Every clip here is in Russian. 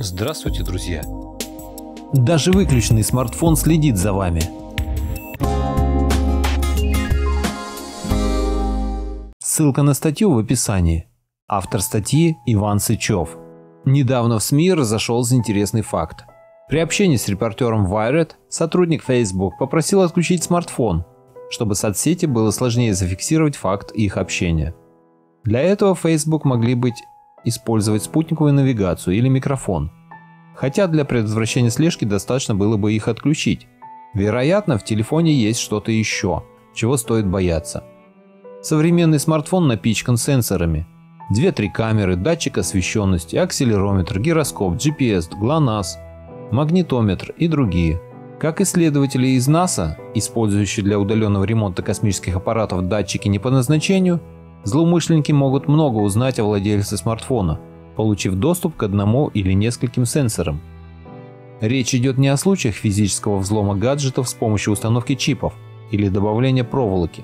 Здравствуйте, друзья! Даже выключенный смартфон следит за вами. Ссылка на статью в описании. Автор статьи Иван Сычев. Недавно в СМИ разошелся интересный факт. При общении с репортером Wired сотрудник Facebook попросил отключить смартфон, чтобы соцсети было сложнее зафиксировать факт их общения. Для этого Facebook могли использовать спутниковую навигацию или микрофон. Хотя для предотвращения слежки достаточно было бы их отключить. Вероятно, в телефоне есть что-то еще, чего стоит бояться. Современный смартфон напичкан сенсорами. 2-3 камеры, датчик освещенности, акселерометр, гироскоп, GPS, GLONASS, магнитометр и другие. Как исследователи из НАСА, использующие для удаленного ремонта космических аппаратов датчики не по назначению, злоумышленники могут много узнать о владельце смартфона, получив доступ к одному или нескольким сенсорам. Речь идет не о случаях физического взлома гаджетов с помощью установки чипов или добавления проволоки,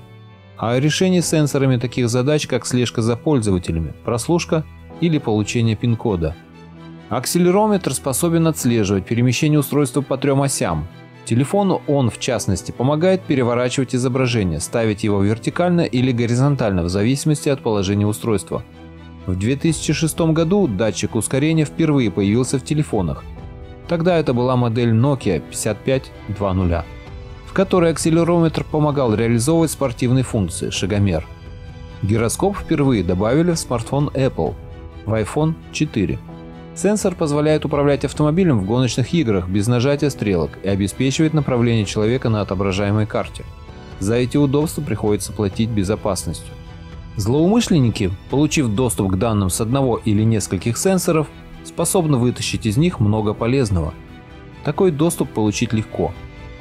а о решении сенсорами таких задач, как слежка за пользователями, прослушка или получение пин-кода. Акселерометр способен отслеживать перемещение устройства по 3 осям. Телефону он, в частности, помогает переворачивать изображение, ставить его вертикально или горизонтально в зависимости от положения устройства. В 2006 году датчик ускорения впервые появился в телефонах. Тогда это была модель Nokia 5520, в которой акселерометр помогал реализовывать спортивные функции, шагомер. Гироскоп впервые добавили в смартфон Apple, в iPhone 4. Сенсор позволяет управлять автомобилем в гоночных играх без нажатия стрелок и обеспечивает направление человека на отображаемой карте. За эти удобства приходится платить безопасностью. Злоумышленники, получив доступ к данным с одного или нескольких сенсоров, способны вытащить из них много полезного. Такой доступ получить легко.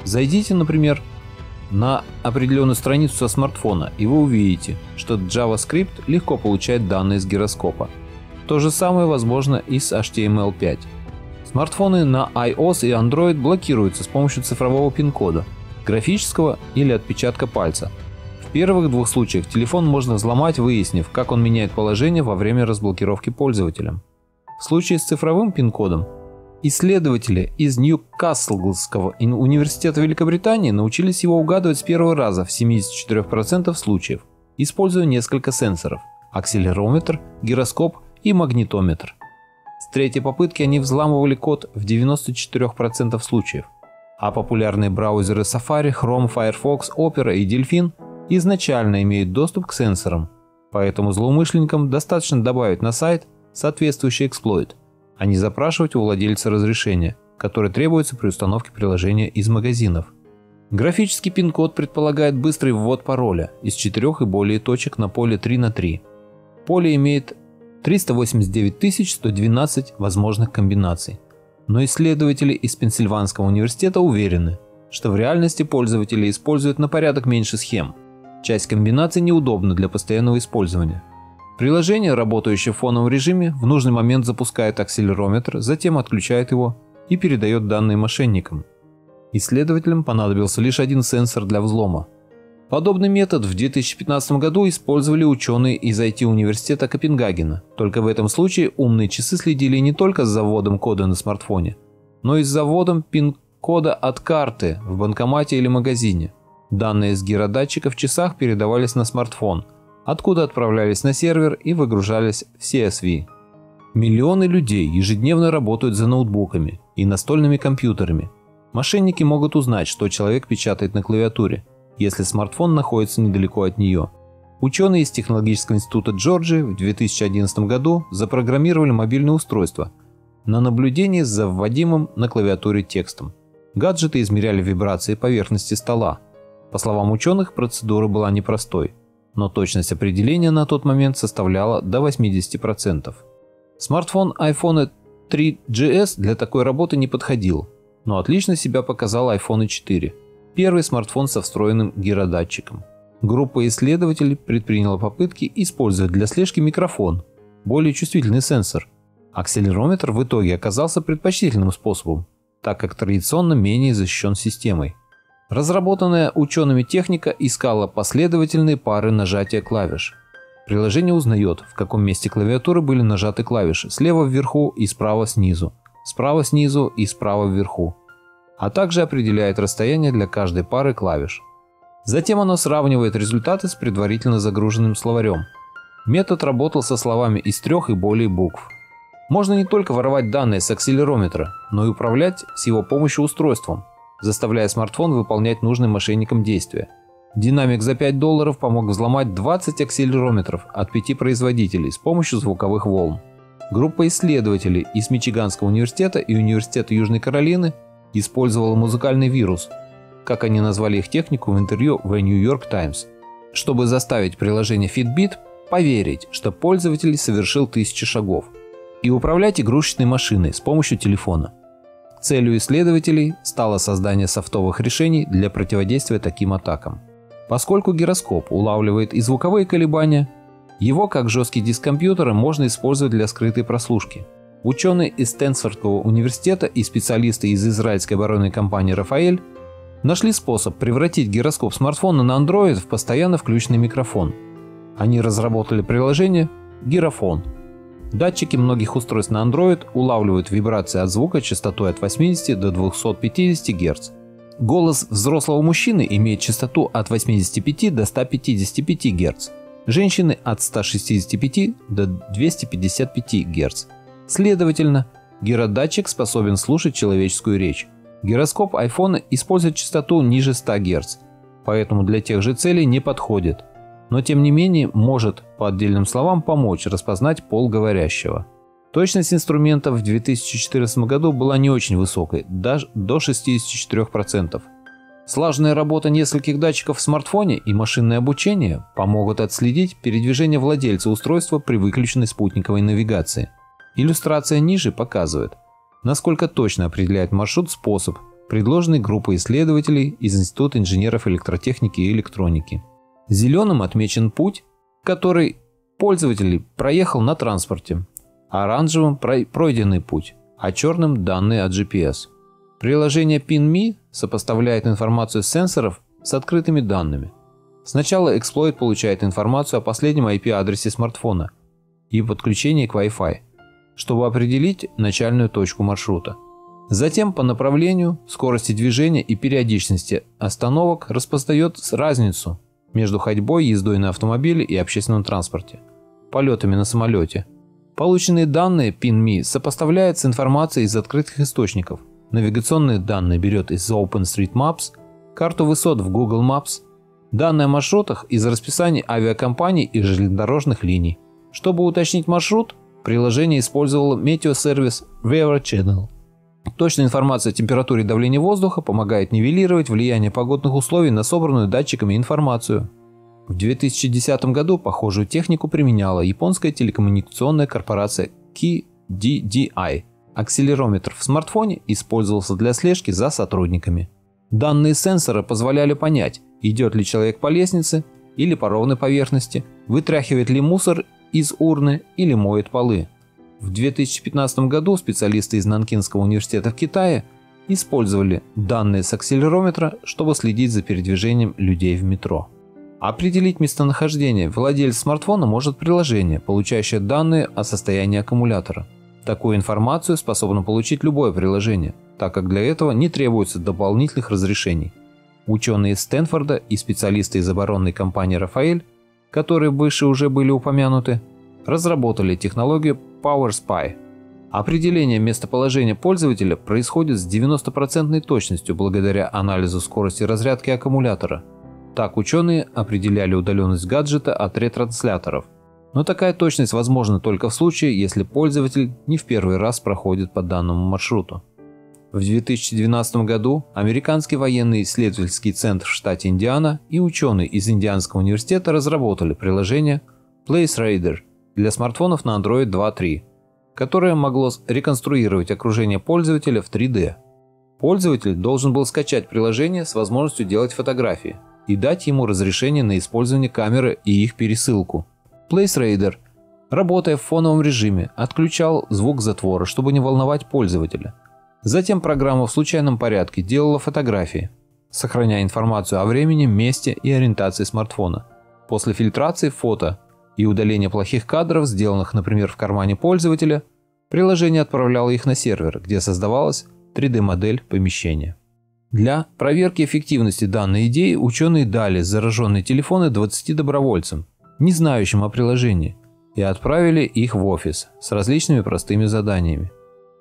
Зайдите, например, на определенную страницу со смартфона, и вы увидите, что JavaScript легко получает данные с гироскопа. То же самое возможно и с HTML5. Смартфоны на iOS и Android блокируются с помощью цифрового пин-кода, графического или отпечатка пальца. В первых двух случаях телефон можно взломать, выяснив, как он меняет положение во время разблокировки пользователем. В случае с цифровым пин-кодом исследователи из Ньюкаслского университета Великобритании научились его угадывать с первого раза в 74% случаев, используя несколько сенсоров – акселерометр, гироскоп и магнитометр. С третьей попытки они взламывали код в 94% случаев, а популярные браузеры Safari, Chrome, Firefox, Opera и Delphin изначально имеют доступ к сенсорам, поэтому злоумышленникам достаточно добавить на сайт соответствующий эксплойт, а не запрашивать у владельца разрешения, которое требуется при установке приложения из магазинов. Графический пин-код предполагает быстрый ввод пароля из 4 и более точек на поле 3 на 3. Поле имеет 389 112 возможных комбинаций, но исследователи из Пенсильванского университета уверены, что в реальности пользователи используют на порядок меньше схем. Часть комбинаций неудобна для постоянного использования. Приложение, работающее в фоновом режиме, в нужный момент запускает акселерометр, затем отключает его и передает данные мошенникам. Исследователям понадобился лишь один сенсор для взлома. Подобный метод в 2015 году использовали ученые из IT-университета Копенгагена. Только в этом случае умные часы следили не только за вводом кода на смартфоне, но и за вводом пин-кода от карты в банкомате или магазине. Данные с гиродатчика в часах передавались на смартфон, откуда отправлялись на сервер и выгружались в CSV. Миллионы людей ежедневно работают за ноутбуками и настольными компьютерами. Мошенники могут узнать, что человек печатает на клавиатуре, если смартфон находится недалеко от нее. Ученые из Технологического института Джорджии в 2011 году запрограммировали мобильное устройство на наблюдение за вводимым на клавиатуре текстом. Гаджеты измеряли вибрации поверхности стола. По словам ученых, процедура была непростой, но точность определения на тот момент составляла до 80%. Смартфон iPhone 3GS для такой работы не подходил, но отлично себя показал iPhone 4. Первый смартфон со встроенным гиродатчиком. Группа исследователей предприняла попытки использовать для слежки микрофон, более чувствительный сенсор. Акселерометр в итоге оказался предпочтительным способом, так как традиционно менее защищен системой. Разработанная учеными техника искала последовательные пары нажатия клавиш. Приложение узнает, в каком месте клавиатуры были нажаты клавиши, слева вверху и справа снизу, справа снизу и справа вверху, а также определяет расстояние для каждой пары клавиш. Затем оно сравнивает результаты с предварительно загруженным словарем. Метод работал со словами из 3 и более букв. Можно не только воровать данные с акселерометра, но и управлять с его помощью устройством, заставляя смартфон выполнять нужные мошенникам действия. Динамик за $5 помог взломать 20 акселерометров от 5 производителей с помощью звуковых волн. Группа исследователей из Мичиганского университета и Университета Южной Каролины использовала музыкальный вирус, как они назвали их технику в интервью в New York Times, чтобы заставить приложение Fitbit поверить, что пользователь совершил 1000 шагов, и управлять игрушечной машиной с помощью телефона. Целью исследователей стало создание софтовых решений для противодействия таким атакам. Поскольку гироскоп улавливает и звуковые колебания, его как жесткий диск компьютера можно использовать для скрытой прослушки. Ученые из Стэнфордского университета и специалисты из израильской оборонной компании «Рафаэль» нашли способ превратить гироскоп смартфона на Android в постоянно включенный микрофон. Они разработали приложение «Гирофон». Датчики многих устройств на Android улавливают вибрации от звука частотой от 80 до 250 Гц. Голос взрослого мужчины имеет частоту от 85 до 155 Гц, женщины от 165 до 255 Гц. Следовательно, гиродатчик способен слушать человеческую речь. Гироскоп iPhone использует частоту ниже 100 Гц, поэтому для тех же целей не подходит, но тем не менее может по отдельным словам помочь распознать пол говорящего. Точность инструмента в 2014 году была не очень высокой, даже до 64%. Слаженная работа нескольких датчиков в смартфоне и машинное обучение помогут отследить передвижение владельца устройства при выключенной спутниковой навигации. Иллюстрация ниже показывает, насколько точно определяет маршрут способ, предложенный группой исследователей из Института инженеров электротехники и электроники. Зеленым отмечен путь, который пользователь проехал на транспорте, оранжевым пройденный путь, а черным данные от GPS. Приложение PinMe сопоставляет информацию с сенсоров с открытыми данными. Сначала эксплойт получает информацию о последнем IP-адресе смартфона и подключении к Wi-Fi, чтобы определить начальную точку маршрута. Затем по направлению, скорости движения и периодичности остановок распознает разницу между ходьбой, ездой на автомобиле и общественном транспорте, полетами на самолете. Полученные данные PinMe сопоставляет с информацией из открытых источников. Навигационные данные берет из OpenStreetMaps, карту высот в Google Maps, данные о маршрутах из расписаний авиакомпаний и железнодорожных линий. Чтобы уточнить маршрут, приложение использовало метеосервис Weather Channel. Точная информация о температуре и давлении воздуха помогает нивелировать влияние погодных условий на собранную датчиками информацию. В 2010 году похожую технику применяла японская телекоммуникационная корпорация KDDI. Акселерометр в смартфоне использовался для слежки за сотрудниками. Данные сенсора позволяли понять, идет ли человек по лестнице или по ровной поверхности, вытряхивает ли мусор из урны или моет полы. В 2015 году специалисты из Нанкинского университета в Китае использовали данные с акселерометра, чтобы следить за передвижением людей в метро. Определить местонахождение владельца смартфона может приложение, получающее данные о состоянии аккумулятора. Такую информацию способно получить любое приложение, так как для этого не требуется дополнительных разрешений. Ученые из Стэнфорда и специалисты из оборонной компании «Рафаэль», которые выше уже были упомянуты, разработали технологию PowerSpy. Определение местоположения пользователя происходит с 90% точностью благодаря анализу скорости разрядки аккумулятора. Так ученые определяли удаленность гаджета от ретрансляторов. Но такая точность возможна только в случае, если пользователь не в первый раз проходит по данному маршруту. В 2012 году американский военный исследовательский центр в штате Индиана и ученые из Индианского университета разработали приложение PlaceRadar для смартфонов на Android 2.3, которое могло реконструировать окружение пользователя в 3D. Пользователь должен был скачать приложение с возможностью делать фотографии и дать ему разрешение на использование камеры и их пересылку. PlaceRadar, работая в фоновом режиме, отключал звук затвора, чтобы не волновать пользователя. Затем программа в случайном порядке делала фотографии, сохраняя информацию о времени, месте и ориентации смартфона. После фильтрации фото и удаления плохих кадров, сделанных, например, в кармане пользователя, Приложение отправляло их на сервер, где создавалась 3D-модель помещения. Для проверки эффективности данной идеи ученые дали зараженные телефоны 20 добровольцам, не знающим о приложении, и отправили их в офис с различными простыми заданиями.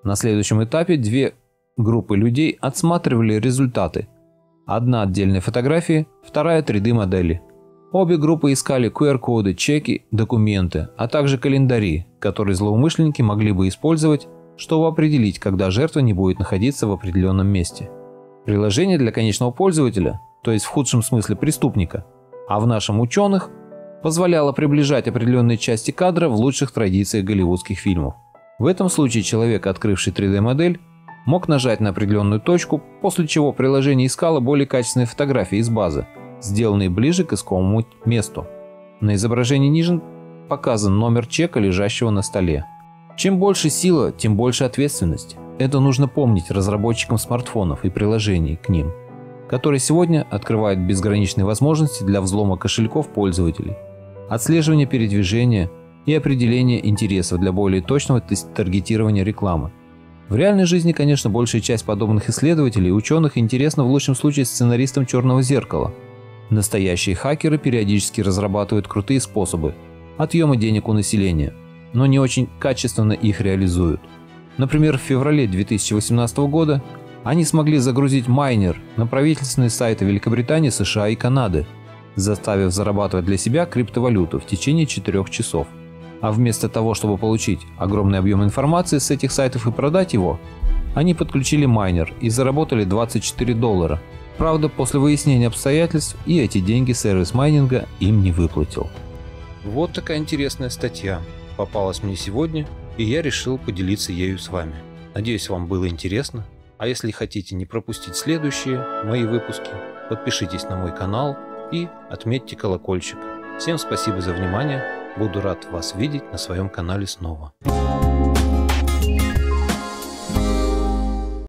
На следующем этапе две группы людей отсматривали результаты. Одна отдельная фотография, вторая 3D-модели. Обе группы искали QR-коды, чеки, документы, а также календари, которые злоумышленники могли бы использовать, чтобы определить, когда жертва не будет находиться в определенном месте. Приложение для конечного пользователя, то есть в худшем смысле преступника, а в нашем ученых, позволяло приближать определенные части кадра в лучших традициях голливудских фильмов. В этом случае человек, открывший 3D-модель, мог нажать на определенную точку, после чего приложение искало более качественные фотографии из базы, сделанные ближе к искомому месту. На изображении ниже показан номер чека, лежащего на столе. Чем больше сила, тем больше ответственность. Это нужно помнить разработчикам смартфонов и приложений к ним, которые сегодня открывают безграничные возможности для взлома кошельков пользователей, отслеживания передвижения и определения интересов для более точного таргетирования рекламы. В реальной жизни, конечно, большая часть подобных исследователей и ученых интересна в лучшем случае сценаристам «Черного зеркала». Настоящие хакеры периодически разрабатывают крутые способы отъема денег у населения, но не очень качественно их реализуют. Например, в феврале 2018 года они смогли загрузить майнер на правительственные сайты Великобритании, США и Канады, заставив зарабатывать для себя криптовалюту в течение 4 часов. А вместо того, чтобы получить огромный объем информации с этих сайтов и продать его, они подключили майнер и заработали $24. Правда, после выяснения обстоятельств и эти деньги сервис майнинга им не выплатил. Вот такая интересная статья попалась мне сегодня, и я решил поделиться ею с вами. Надеюсь, вам было интересно. А если хотите не пропустить следующие мои выпуски, подпишитесь на мой канал и отметьте колокольчик. Всем спасибо за внимание. Буду рад вас видеть на своем канале снова.